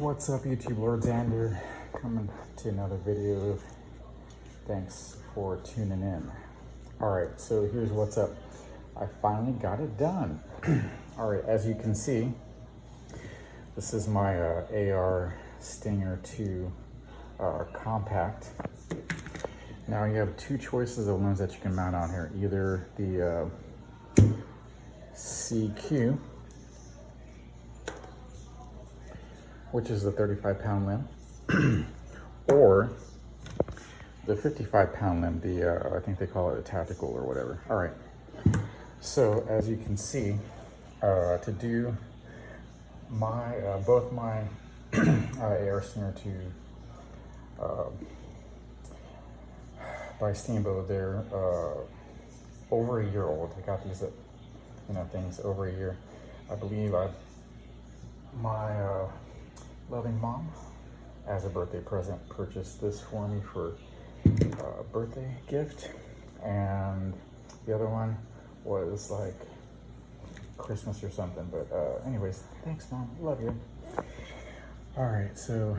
What's up, YouTube? Lord coming to another video. Thanks for tuning in. All right, so here's what's up. I finally got it done. All right, as you can see, this is my AR Stinger 2 compact. Now you have two choices of limbs that you can mount on here. Either the CQ, which is the 35-pound limb, or the 55-pound limb, the I think they call it a tactical or whatever. All right, so as you can see, to do my both my AR Stinger 2 by Steambow, they're over a year old. I got these things over a year. I believe my loving mom, as a birthday present, purchased this for me for a birthday gift, and the other one was like Christmas or something. But anyways, thanks, Mom, love you. All right, so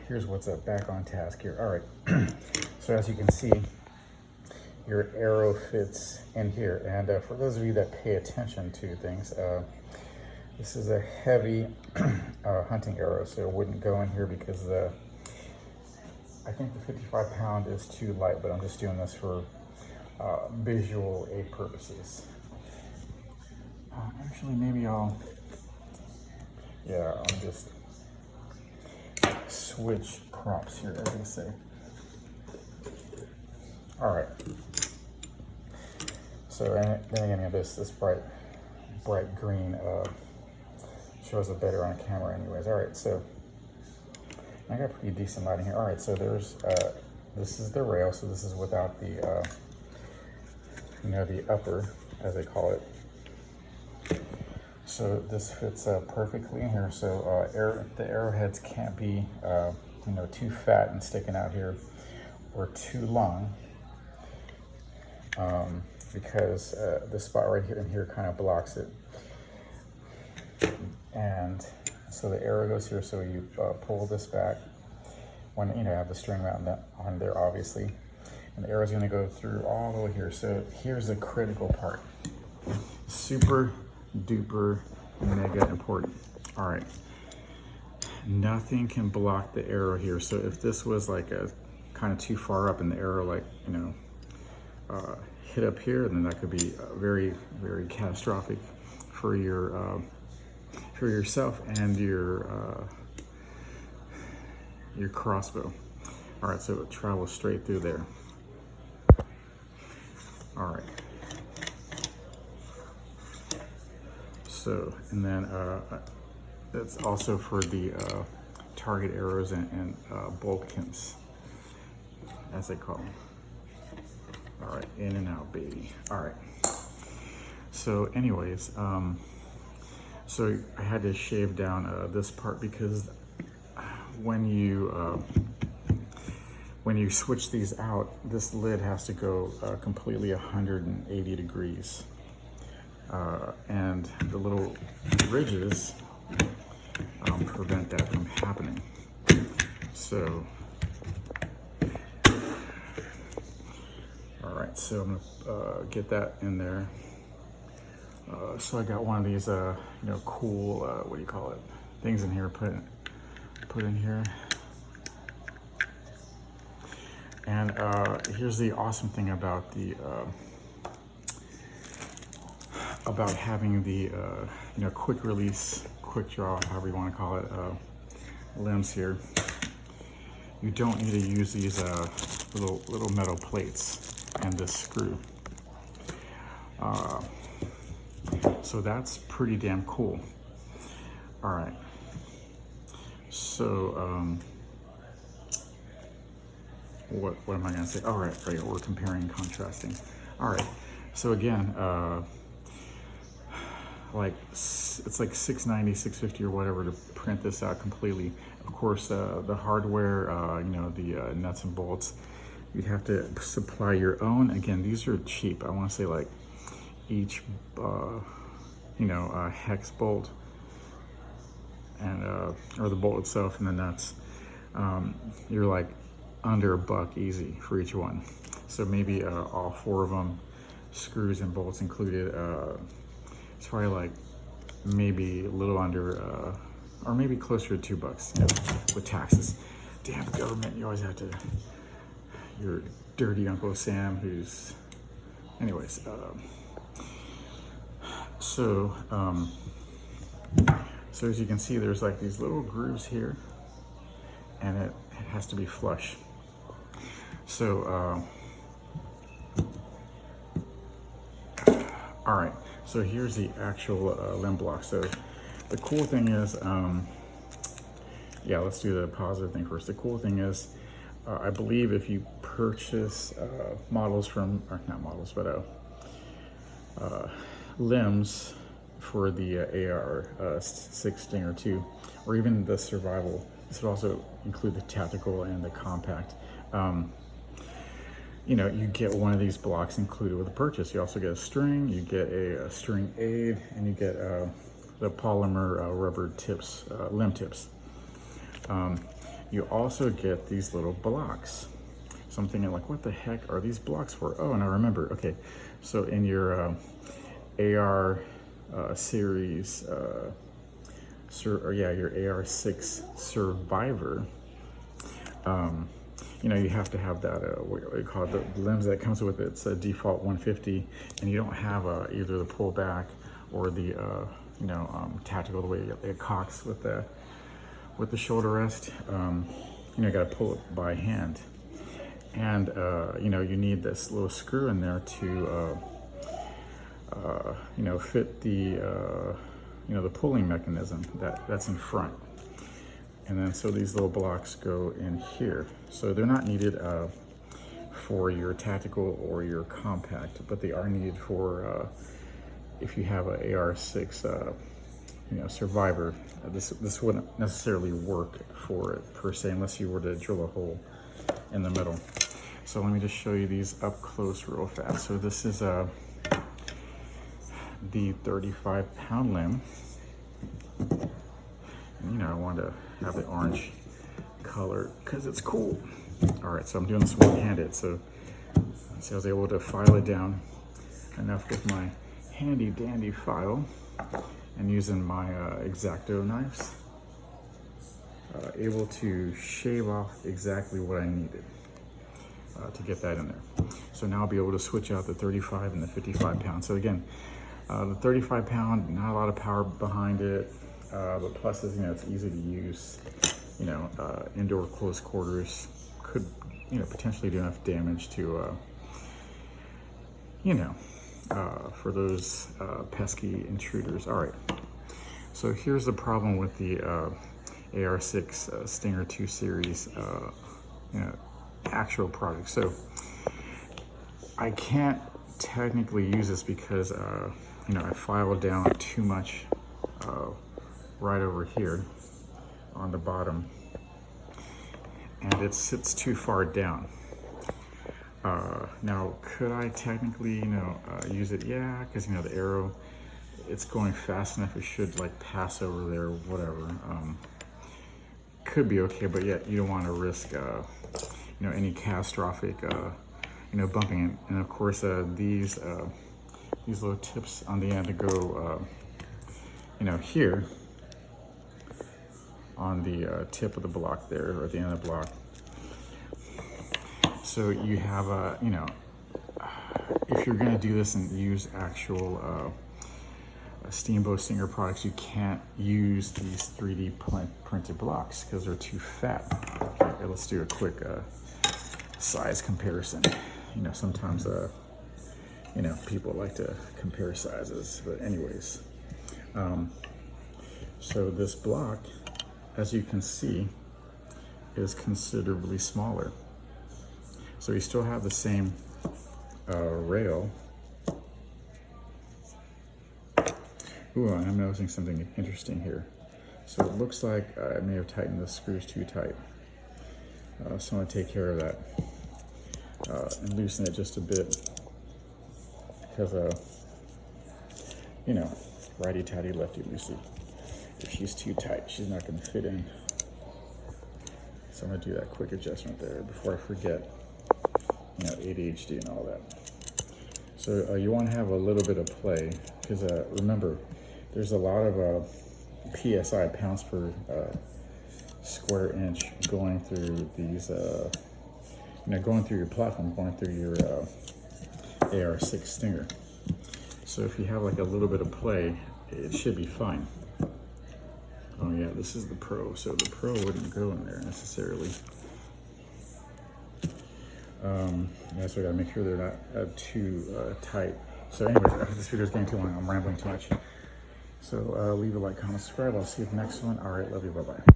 here's what's up, back on task here. All right, so as you can see, your arrow fits in here, and for those of you that pay attention to things, this is a heavy hunting arrow, so it wouldn't go in here because I think the 55-pound is too light, but I'm just doing this for visual aid purposes. Actually, maybe I'll just switch props here, as they say. All right. So then again, this bright green shows it better on camera anyways. All right, so I got pretty decent lighting here. All right, so there's this is the rail, so this is without the the upper, as they call it. So this fits perfectly in here. So the arrowheads can't be too fat and sticking out here, or too long, because the spot right here and here kind of blocks it. And so the arrow goes here, so you pull this back when you have the string mount on there, obviously, and the arrow is going to go through all the way here. So here's the critical part, super duper mega important. All right, nothing can block the arrow here. So if this was like a kind of too far up and the arrow hit up here, then that could be very, very catastrophic for yourself and your crossbow. All right, so it travels straight through there. All right. So, and then that's also for the target arrows and bulkins, as they call them. All right, in and out, baby. All right. So anyways, so I had to shave down this part because when you switch these out, this lid has to go completely 180 degrees. And the little ridges prevent that from happening. So, all right, so I'm gonna get that in there. So I got one of these, cool, what do you call it, things in here, put in here. And here's the awesome thing about the, about having the, quick release, quick draw, however you want to call it, limbs here. You don't need to use these little metal plates and this screw. So that's pretty damn cool. All right. So what am I gonna say? All right, we're comparing and contrasting. All right. So again, it's like $690, $650 or whatever to print this out completely. Of course, the hardware, the nuts and bolts, you'd have to supply your own. Again, these are cheap. I want to say like each hex bolt and or the bolt itself and the nuts, you're like under $1 easy for each one. So maybe all 4 of them, screws and bolts included, it's probably like maybe a little under, or maybe closer to $2, you know, with taxes. Damn government, you always have to, your dirty Uncle Sam who's, anyways. So as you can see, there's like these little grooves here, and it has to be flush. So, all right, so here's the actual limb block. So the cool thing is, yeah, let's do the positive thing first. The cool thing is, I believe if you purchase models from, or not models, but limbs for the AR-6 Stinger 2, or even the survival, this would also include the tactical and the compact. You know, you get one of these blocks included with the purchase. You also get a string, you get a string aid, and you get the polymer rubber tips, limb tips. You also get these little blocks. So I'm thinking like, what the heck are these blocks for? Oh, and I remember, okay, so in your AR series, your AR-6 Survivor, you know, you have to have that, what do you call it, the limbs that comes with it. It's a default 150, and you don't have either the pullback or the, you know, tactical, the way it cocks with the shoulder rest. You know, you gotta pull it by hand. And, you know, you need this little screw in there to, you know, fit the, you know, the pulling mechanism that's in front. And then so these little blocks go in here. So they're not needed for your tactical or your compact, but they are needed for if you have an AR-6 you know, Survivor. This wouldn't necessarily work for it per se unless you were to drill a hole in the middle. So let me just show you these up close real fast. So this is the 35-pound limb. And, you know, I wanted to have the orange color because it's cool. All right, so I'm doing this one-handed. So I was able to file it down enough with my handy dandy file and using my X-Acto knives, able to shave off exactly what I needed to get that in there. So now I'll be able to switch out the 35 and the 55 pound. So again, the 35 pound, not a lot of power behind it, but plus is, you know, it's easy to use, you know, indoor close quarters, could, you know, potentially do enough damage to, you know, for those pesky intruders. All right, so here's the problem with the AR-6 Stinger 2 series, you know, actual product. So I can't technically use this because, you know, I filed down too much right over here on the bottom, and it sits too far down. Now, could I technically, you know, use it? Yeah, because, you know, the arrow, it's going fast enough. It should like pass over there, whatever. Could be okay, but yet you don't want to risk, you know, any catastrophic, you know, bumping. And of course, these little tips on the end to go, you know, here on the tip of the block there, or at the end of the block. So you have, you know, if you're gonna do this and use actual Steambow Stinger products, you can't use these 3D printed blocks because they're too fat. Okay, let's do a quick size comparison. You know, sometimes, you know, people like to compare sizes, but anyways. So this block, as you can see, is considerably smaller. So you still have the same rail. Ooh, I'm noticing something interesting here. So it looks like I may have tightened the screws too tight. So I'm gonna take care of that and loosen it just a bit because, you know, righty-tighty, lefty-loosey. If she's too tight, she's not gonna fit in. So I'm gonna do that quick adjustment there before I forget, you know, ADHD and all that. So you wanna have a little bit of play, because remember, there's a lot of PSI, pounds per square inch, going through these, you know, going through your platform, going through your AR-6 Stinger. So if you have like a little bit of play, it should be fine. Oh yeah, this is the Pro, so the Pro wouldn't go in there necessarily. Yeah, so I gotta make sure they're not too tight. So anyways, this video is getting too long, I'm rambling too much. So leave a like, comment, subscribe. I'll see you in the next one. All right, love you, bye-bye.